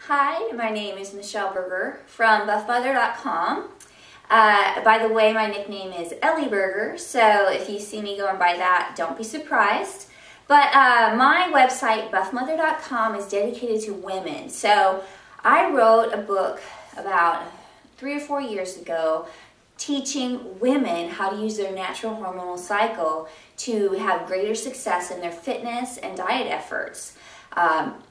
Hi, my name is Michelle Berger from buffmother.com. By the way, my nickname is Ellie Berger, so if you see me going by that, don't be surprised. But my website, buffmother.com, is dedicated to women. So I wrote a book about 3 or 4 years ago teaching women how to use their natural hormonal cycle to have greater success in their fitness and diet efforts.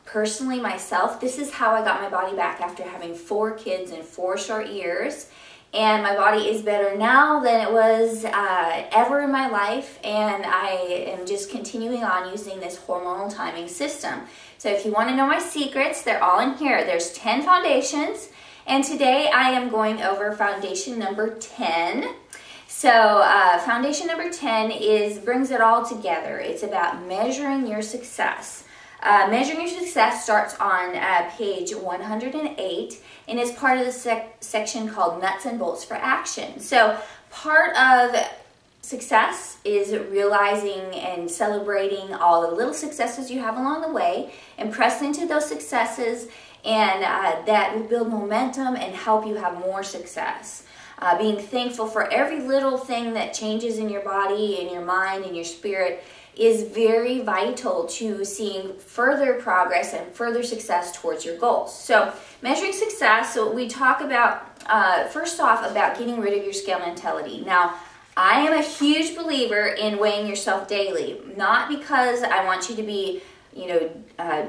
Personally, myself, this is how I got my body back after having 4 kids in 4 short years. And my body is better now than it was ever in my life, and I am just continuing on using this hormonal timing system. So if you want to know my secrets, they're all in here. There's 10 foundations, and today I am going over foundation number 10. So foundation number 10 brings it all together. It's about measuring your success. Measuring your success starts on page 108 and is part of the section called Nuts and Bolts for Action. So part of success is realizing and celebrating all the little successes you have along the way and press into those successes, and that will build momentum and help you have more success. Being thankful for every little thing that changes in your body, in your mind, in your spirit is very vital to seeing further progress and further success towards your goals. So measuring success, so we talk about, first off, about getting rid of your scale mentality. Now, I am a huge believer in weighing yourself daily, not because I want you to be,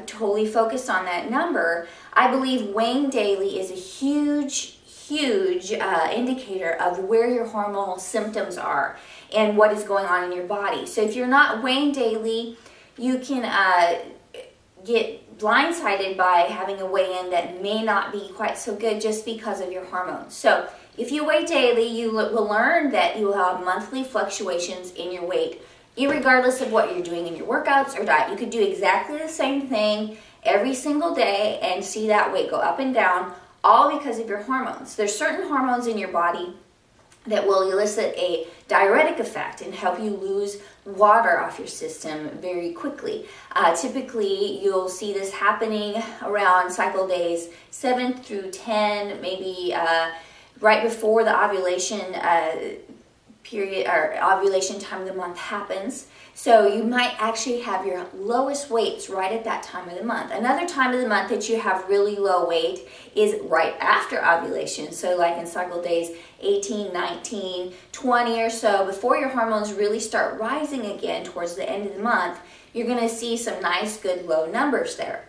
totally focused on that number. I believe weighing daily is a huge indicator of where your hormonal symptoms are and what is going on in your body. So if you're not weighing daily, you can get blindsided by having a weigh-in that may not be quite so good just because of your hormones. So if you weigh daily, you will learn that you will have monthly fluctuations in your weight, irregardless of what you're doing in your workouts or diet. You could do exactly the same thing every single day and see that weight go up and down, all because of your hormones. There's certain hormones in your body that will elicit a diuretic effect and help you lose water off your system very quickly. Typically, you'll see this happening around cycle days 7 through 10, maybe right before the ovulation period or ovulation time of the month happens. So you might actually have your lowest weights right at that time of the month. Another time of the month that you have really low weight is right after ovulation. So like in cycle days 18, 19, 20 or so, before your hormones really start rising again towards the end of the month, you're going to see some nice, good, low numbers there.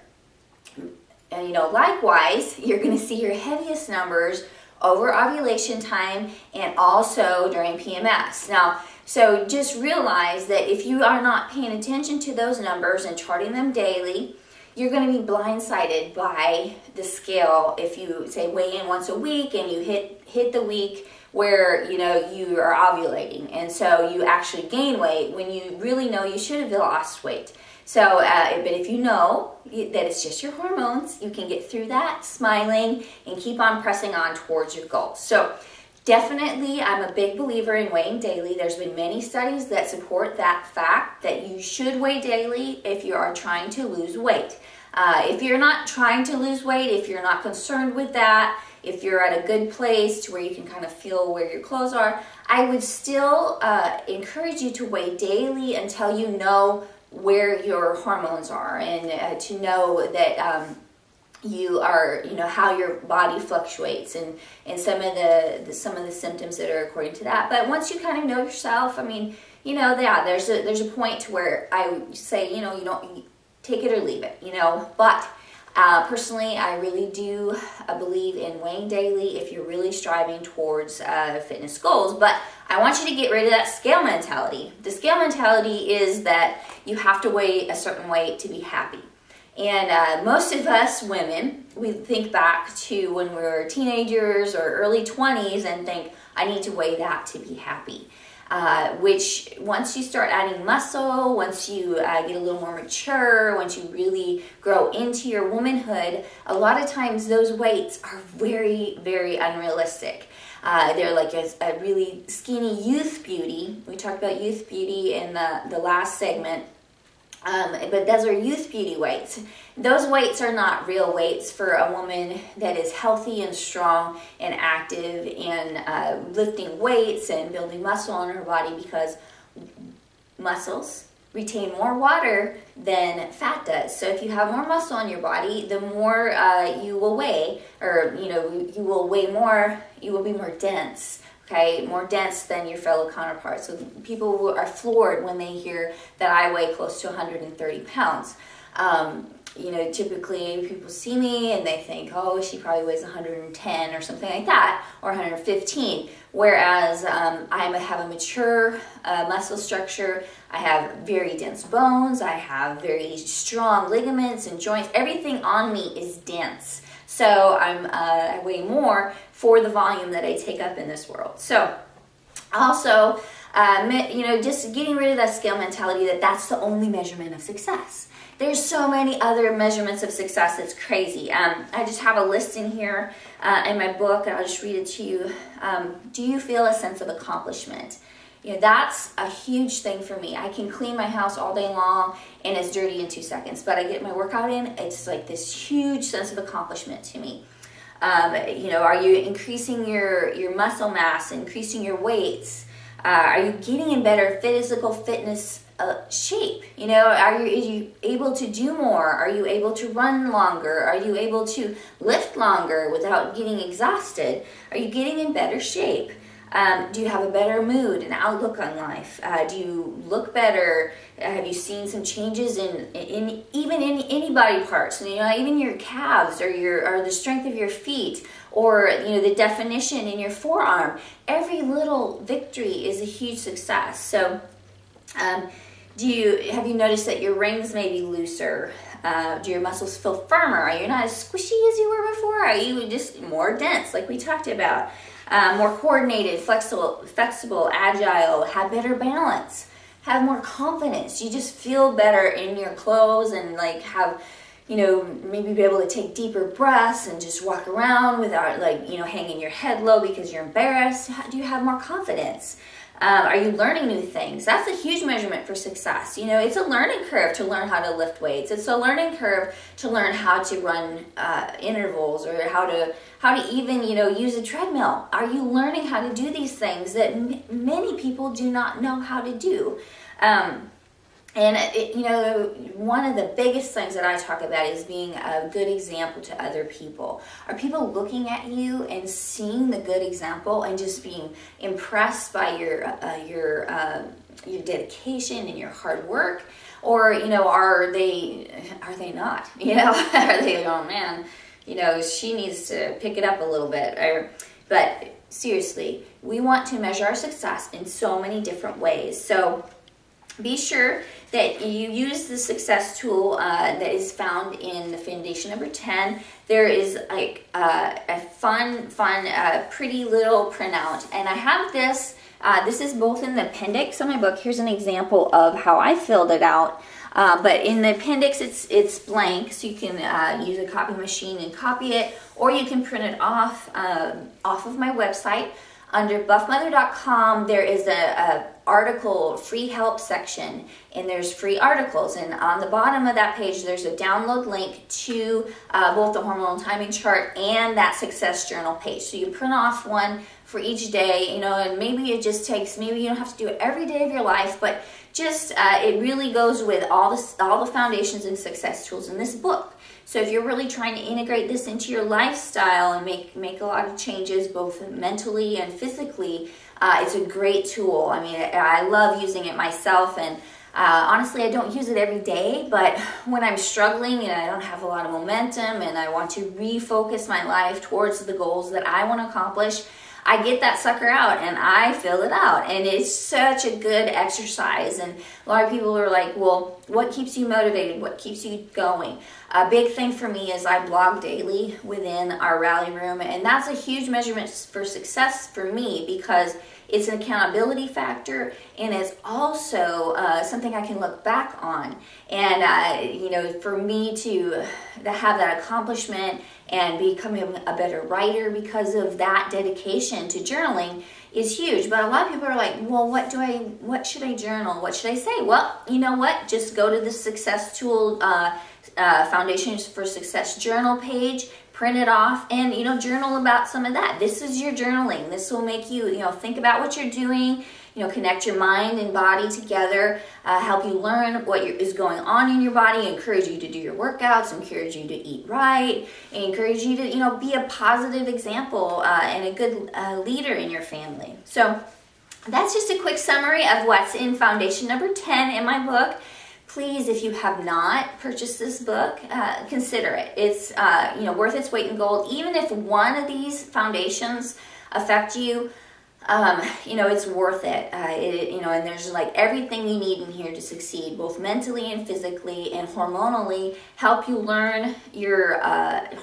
And likewise, you're going to see your heaviest numbers over ovulation time and also during PMS. Now, so just realize that if you are not paying attention to those numbers and charting them daily, you're going to be blindsided by the scale. If you say weigh in once a week and you hit the week where you are ovulating, and so you actually gain weight when you really know you should have lost weight. So, but if you know that it's just your hormones, you can get through that smiling and keep on pressing on towards your goals. So definitely, I'm a big believer in weighing daily. There's been many studies that support that fact that you should weigh daily if you are trying to lose weight. If you're not trying to lose weight, if you're not concerned with that, if you're at a good place to where you can kind of feel where your clothes are, I would still encourage you to weigh daily until you know where your hormones are, and to know that you are, how your body fluctuates and some of the symptoms that are according to that. But once you kind of know yourself, there's a point to where I would say, you don't take it or leave it, But personally, I really do believe in weighing daily if you're really striving towards fitness goals. But I want you to get rid of that scale mentality. The scale mentality is that you have to weigh a certain weight to be happy. And most of us women, we think back to when we were teenagers or early 20s and think, I need to weigh that to be happy. Which once you start adding muscle, once you get a little more mature, once you really grow into your womanhood, a lot of times those weights are very, very unrealistic. They're like a really skinny youth beauty. We talked about youth beauty in the last segment. But those are youth beauty weights. Those weights are not real weights for a woman that is healthy and strong and active and lifting weights and building muscle on her body, because muscles retain more water than fat does. So if you have more muscle on your body, the more you will weigh, or you will weigh more, you will be more dense. Okay, more dense than your fellow counterparts. So people are floored when they hear that I weigh close to 130 pounds. Typically people see me and they think, oh, she probably weighs 110 or something like that, or 115. Whereas I have a mature muscle structure. I have very dense bones. I have very strong ligaments and joints. Everything on me is dense. So I weigh more for the volume that I take up in this world. So also, just getting rid of that scale mentality that that's the only measurement of success. There's so many other measurements of success. It's crazy. I just have a list in here in my book, and I'll just read it to you. Do you feel a sense of accomplishment? That's a huge thing for me. I can clean my house all day long and it's dirty in 2 seconds, but I get my workout in. It's like this huge sense of accomplishment to me. Are you increasing your muscle mass, increasing your weights? Are you getting in better physical fitness shape? Are you able to do more? Are you able to run longer? Are you able to lift longer without getting exhausted? Are you getting in better shape? Do you have a better mood and outlook on life? Do you look better? Have you seen some changes in any body parts? Even your calves, or the strength of your feet, or the definition in your forearm. Every little victory is a huge success. So, have you noticed that your rings may be looser? Do your muscles feel firmer? Are you not as squishy as you were before? Are you just more dense, like we talked about? More coordinated, flexible, agile, have better balance, have more confidence. You just feel better in your clothes, and have, maybe be able to take deeper breaths and just walk around without hanging your head low because you're embarrassed. Do you have more confidence? Are you learning new things? That's a huge measurement for success. It's a learning curve to learn how to lift weights. It's a learning curve to learn how to run intervals, or how to even use a treadmill. Are you learning how to do these things that many people do not know how to do? One of the biggest things that I talk about is being a good example to other people. Are people looking at you and seeing the good example and just being impressed by your dedication and your hard work? Or, are they not? Are they, oh man, she needs to pick it up a little bit. But seriously, we want to measure our success in so many different ways. So be sure that you use the success tool that is found in the foundation number 10. There is a fun, pretty little printout. And I have this, this is both in the appendix of my book. Here's an example of how I filled it out. But in the appendix, it's blank, so you can use a copy machine and copy it, or you can print it off of my website. Under buffmother.com, there is a article free help section, and there's free articles. And on the bottom of that page, there's a download link to both the hormonal timing chart and that success journal page. So you print off one for each day, and maybe it just takes, maybe you don't have to do it every day of your life, but just it really goes with all the foundations and success tools in this book. So if you're really trying to integrate this into your lifestyle and make a lot of changes both mentally and physically, it's a great tool. I mean, I love using it myself, and honestly, I don't use it every day, but when I'm struggling and I don't have a lot of momentum and I want to refocus my life towards the goals that I want to accomplish, I get that sucker out and I fill it out, and it's such a good exercise. And a lot of people are like, well, what keeps you motivated? What keeps you going? A big thing for me is I blog daily within our rally room, and that's a huge measurement for success for me, because It's an accountability factor, and it's also something I can look back on. And you know, for me to have that accomplishment and becoming a better writer because of that dedication to journaling is huge. But a lot of people are like, well, what should I journal? What should I say? Well, you know what? Just go to the Success Tool Foundations for Success journal page, print it off, and, you know, journal about some of that. This is your journaling. This will make you, you know, think about what you're doing, you know, connect your mind and body together, help you learn what is going on in your body, encourage you to do your workouts, encourage you to eat right, encourage you to, you know, be a positive example and a good leader in your family. So that's just a quick summary of what's in foundation number 10 in my book. Please, if you have not purchased this book, consider it. It's you know, worth its weight in gold. Even if one of these foundations affect you, you know, it's worth it. You know, and there's like everything you need in here to succeed, both mentally and physically and hormonally. Help you learn your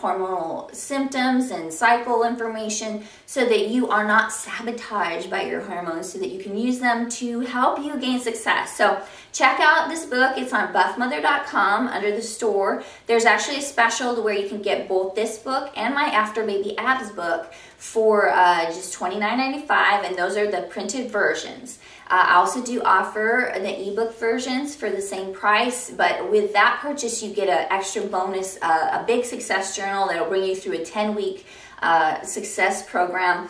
hormonal symptoms and cycle information so that you are not sabotaged by your hormones, so that you can use them to help you gain success. So check out this book. It's on buffmother.com under the store. There's actually a special to where you can get both this book and my After Baby Abs book for just $29.95, and those are the printed versions. I also do offer the ebook versions for the same price, but with that purchase you get an extra bonus, a big success journal that will bring you through a 10-week success program.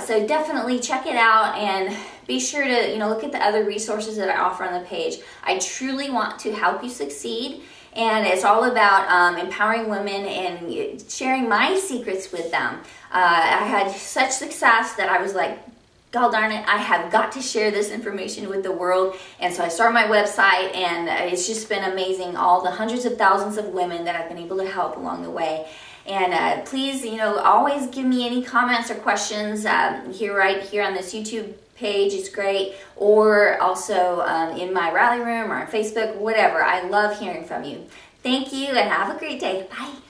So definitely check it out, and be sure to, you know, look at the other resources that I offer on the page. I truly want to help you succeed, and it's all about empowering women and sharing my secrets with them. I had such success that I was like, God darn it, I have got to share this information with the world. And so I started my website, and it's just been amazing, all the hundreds of thousands of women that I've been able to help along the way. And please, you know, always give me any comments or questions right here on this YouTube page. It's great. Or also in my rally room or on Facebook, whatever. I love hearing from you. Thank you, and have a great day. Bye.